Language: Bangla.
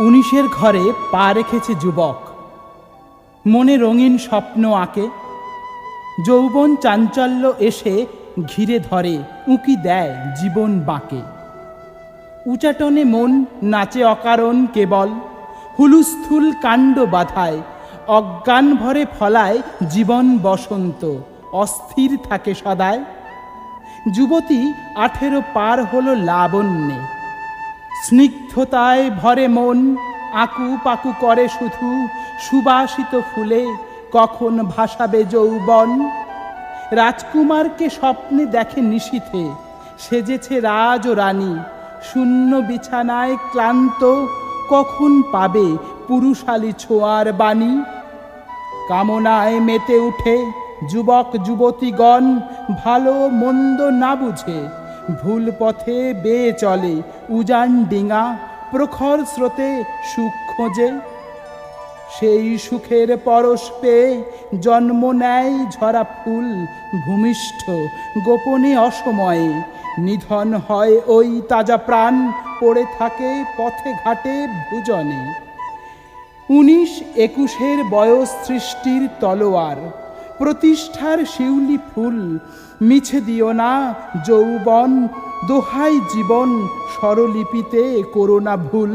19-এর ঘরে পা রেখেছে যুবক, মনে রঙিন স্বপ্ন আঁকে। যৌবন চাঞ্চল্য এসে ঘিরে ধরে, উঁকি দেয় জীবন বাঁকে। উচাটনে মন নাচে অকারণ কেবল, হুলুস্থুল কাণ্ড বাধায়। অজ্ঞান ভরে ফলায় জীবন বসন্ত, অস্থির থাকে সদায়। যুবতী 18 পার হলো লাবণ্যে, স্নিগ্ধতায় ভরে মন। আঁকু পাকু করে শুধু সুবাসিত ফুলে, কখন ভাসাবে যৌবন। রাজকুমারকে স্বপ্নে দেখে নিশীথে, সেজেছে রাজ ও রানী। শূন্য বিছানায় ক্লান্ত, কখন পাবে পুরুষালী ছোঁয়ার বাণী। কামনায় মেতে উঠে যুবক যুবতীগণ, ভালো মন্দ না বুঝে ভুল পথে বেয়ে চলে। উজান ডিঙা প্রখর স্রোতে সুখ খোঁজে, সেই সুখের পরশ পেয়ে জন্ম নেয় ঝরা ফুল ভূমিষ্ঠ গোপনে অসময়ে। নিধন হয় ওই তাজা প্রাণ, পড়ে থাকে পথে ঘাটে ভুজনে। 19-21 বয়স সৃষ্টির তলোয়ার, প্রতিষ্ঠার শিউলি ফুল। মিছে দিও না যৌবন, দোহাই জীবন, স্বরলিপিতে করো না ভুল।